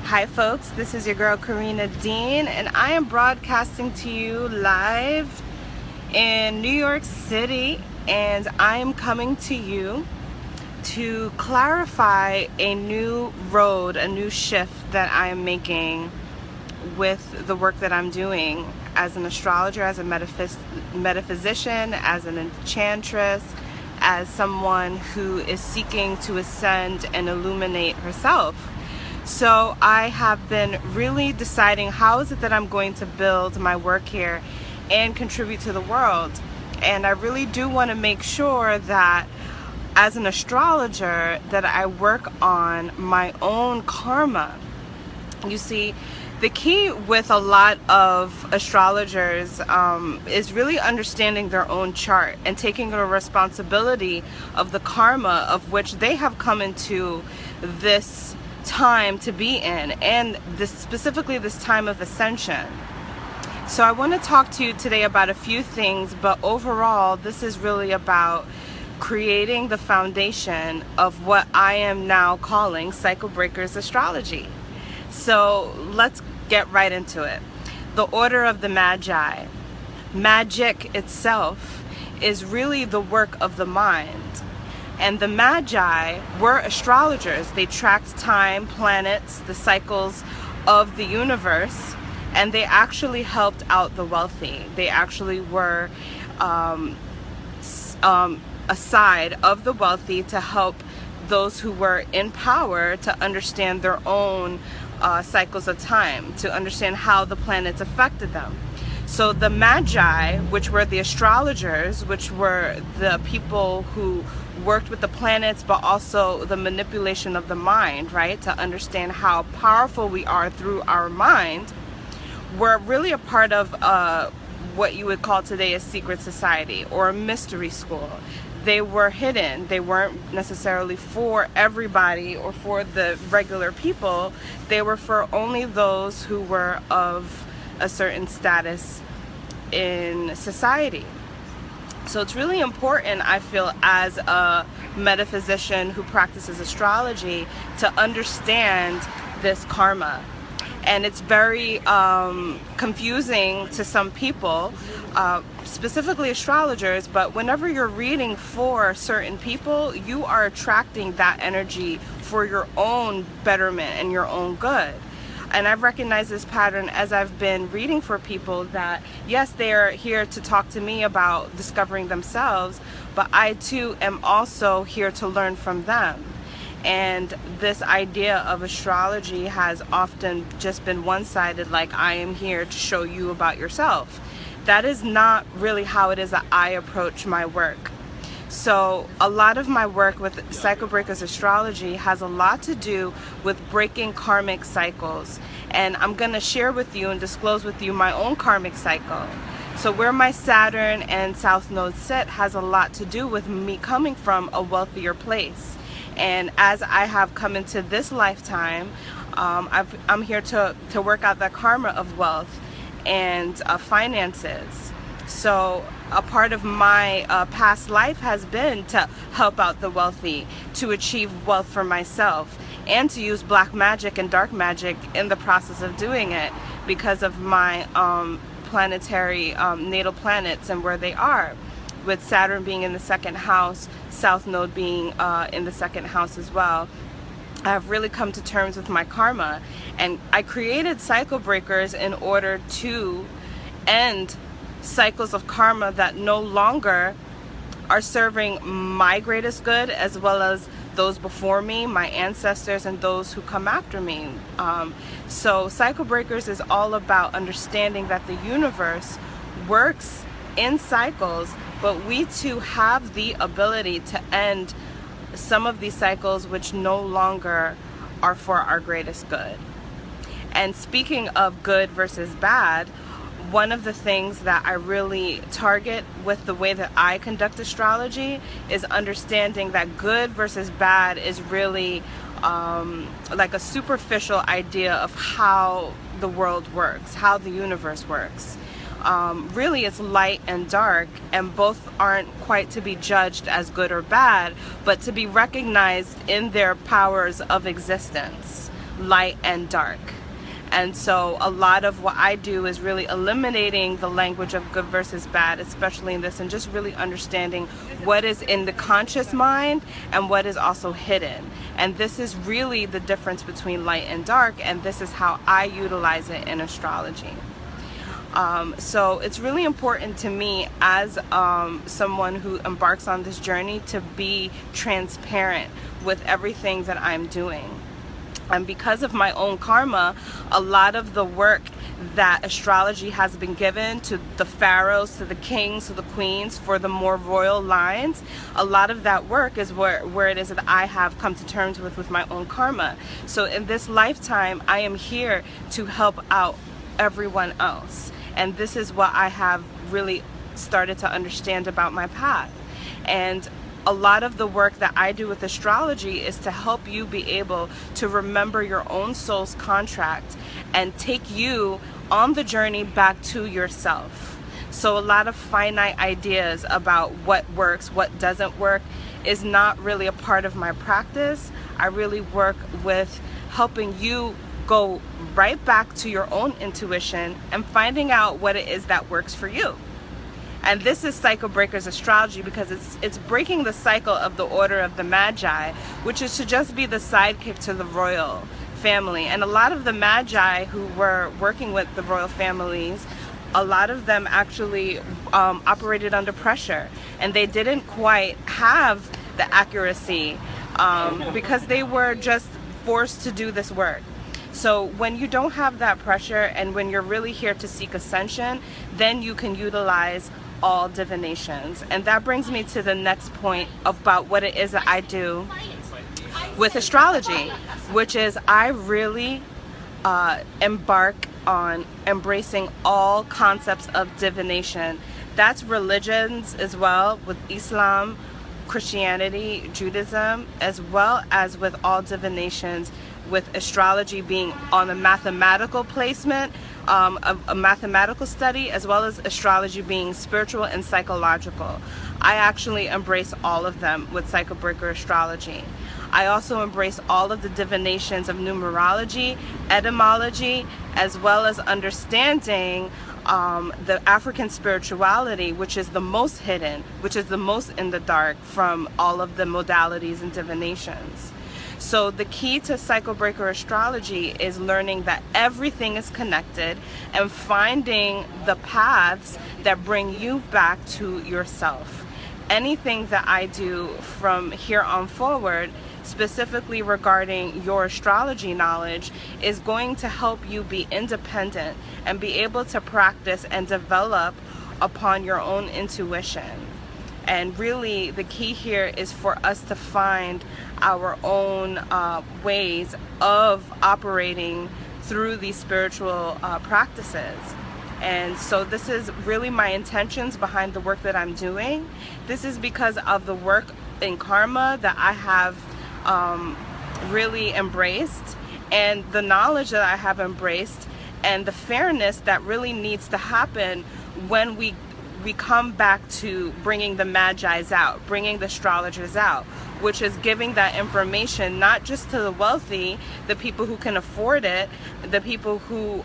Hi folks, this is your girl Karina Dean, and I am broadcasting to you live in New York City, and I am coming to you to clarify a new road, a new shift that I am making with the work that I'm doing as an astrologer, as a metaphysician, as an enchantress, as someone who is seeking to ascend and illuminate herself. So I have been really deciding how is it that I'm going to build my work here and contribute to the world. And I really do want to make sure that as an astrologer that I work on my own karma. You see, the key with a lot of astrologers is really understanding their own chart and taking a responsibility of the karma of which they have come into this time to be in, and specifically this time of ascension. So I want to talk to you today about a few things, but overall this is really about creating the foundation of what I am now calling Cycle Breakers Astrology. So let's get right into it. The order of the Magi. Magic itself is really the work of the mind. And the Magi were astrologers. They tracked time, planets, the cycles of the universe, and they actually helped out the wealthy. They actually were a side of the wealthy to help those who were in power to understand their own cycles of time, to understand how the planets affected them. So the Magi, which were the astrologers, which were the people who worked with the planets, but also the manipulation of the mind, right, to understand how powerful we are through our mind, were really a part of what you would call today a secret society or a mystery school. They were hidden. They weren't necessarily for everybody or for the regular people. They were for only those who were of a certain status in society. So it's really important, I feel, as a metaphysician who practices astrology, to understand this karma. And it's very confusing to some people, specifically astrologers, but whenever you're reading for certain people, you are attracting that energy for your own betterment and your own good. And I've recognized this pattern as I've been reading for people that, yes, they are here to talk to me about discovering themselves, but I too am also here to learn from them. And this idea of astrology has often just been one-sided, like I am here to show you about yourself. That is not really how it is that I approach my work. So a lot of my work with Cycle Breakers Astrology has a lot to do with breaking karmic cycles. And I'm going to share with you and disclose with you my own karmic cycle. So where my Saturn and South Node sit has a lot to do with me coming from a wealthier place. And as I have come into this lifetime, I'm here to work out that karma of wealth and finances. So a part of my past life has been to help out the wealthy, to achieve wealth for myself, and to use black magic and dark magic in the process of doing it because of my planetary natal planets and where they are, with Saturn being in the second house, South Node being in the second house as well. I've really come to terms with my karma, and I created Cycle Breakers in order to end cycles of karma that no longer are serving my greatest good, as well as those before me, my ancestors, and those who come after me. So Cycle Breakers is all about understanding that the universe works in cycles, but we too have the ability to end some of these cycles which no longer are for our greatest good. And speaking of good versus bad, one of the things that I really target with the way that I conduct astrology is understanding that good versus bad is really like a superficial idea of how the world works, how the universe works. Really it's light and dark, and both aren't quite to be judged as good or bad, but to be recognized in their powers of existence. light and dark. And so a lot of what I do is really eliminating the language of good versus bad, especially in this, and just really understanding what is in the conscious mind and what is also hidden. And this is really the difference between light and dark, and this is how I utilize it in astrology. So it's really important to me as someone who embarks on this journey to be transparent with everything that I'm doing. And because of my own karma, a lot of the work that astrology has been given to the pharaohs, to the kings, to the queens, for the more royal lines, a lot of that work is where it is that I have come to terms with my own karma. So in this lifetime, I am here to help out everyone else. And this is what I have really started to understand about my path. And a lot of the work that I do with astrology is to help you be able to remember your own soul's contract and take you on the journey back to yourself. So a lot of finite ideas about what works, what doesn't work is not really a part of my practice. I really work with helping you go right back to your own intuition and finding out what it is that works for you. And this is Cycle Breakers Astrology because it's breaking the cycle of the order of the Magi, which is to just be the sidekick to the royal family. And a lot of the Magi who were working with the royal families, a lot of them actually operated under pressure, and they didn't quite have the accuracy because they were just forced to do this work. So when you don't have that pressure and when you're really here to seek ascension, then you can utilize all divinations. And that brings me to the next point about what it is that I do with astrology, which is I really embark on embracing all concepts of divination. That's religions as well, with Islam, Christianity, Judaism, as well as with all divinations, with astrology being on a mathematical placement, a mathematical study, as well as astrology being spiritual and psychological. I actually embrace all of them with Cycle Breaker Astrology. I also embrace all of the divinations of numerology, etymology, as well as understanding the African spirituality, which is the most hidden, which is the most in the dark from all of the modalities and divinations. So the key to Cycle Breaker Astrology is learning that everything is connected and finding the paths that bring you back to yourself. Anything that I do from here on forward, specifically regarding your astrology knowledge, is going to help you be independent and be able to practice and develop upon your own intuition. And really the key here is for us to find our own ways of operating through these spiritual practices. And so this is really my intentions behind the work that I'm doing. This is because of the work in karma that I have really embraced, and the knowledge that I have embraced, and the fairness that really needs to happen when we come back to bringing the Magi's out, bringing the astrologers out, which is giving that information not just to the wealthy, the people who can afford it, the people who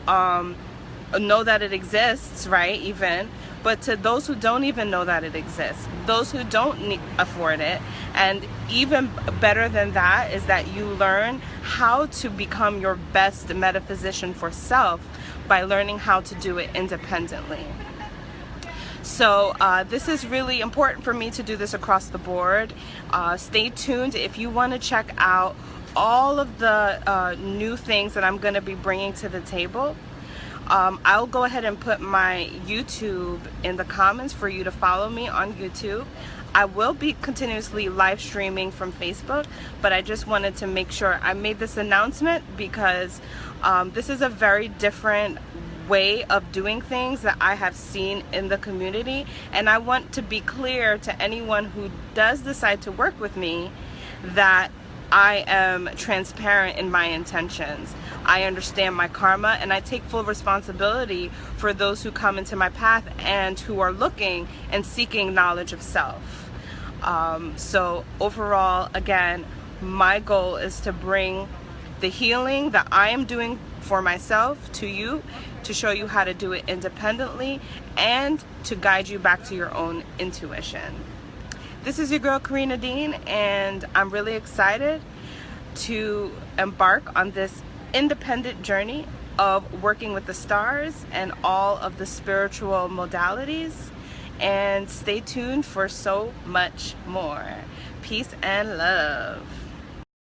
know that it exists, right, even, but to those who don't even know that it exists, those who don't afford it. And even better than that is that you learn how to become your best metaphysician for self by learning how to do it independently. So this is really important for me to do this across the board. Stay tuned if you want to check out all of the new things that I'm going to be bringing to the table. I'll go ahead and put my YouTube in the comments for you to follow me on YouTube. I will be continuously live streaming from Facebook, but I just wanted to make sure I made this announcement because this is a very different way of doing things that I have seen in the community, and I want to be clear to anyone who does decide to work with me that I am transparent in my intentions. I understand my karma, and I take full responsibility for those who come into my path and who are looking and seeking knowledge of self. So overall, again, my goal is to bring the healing that I am doing for myself to you, to show you how to do it independently and to guide you back to your own intuition. This is your girl Karina Dean, and I'm really excited to embark on this independent journey of working with the stars and all of the spiritual modalities. And stay tuned for so much more. Peace and love.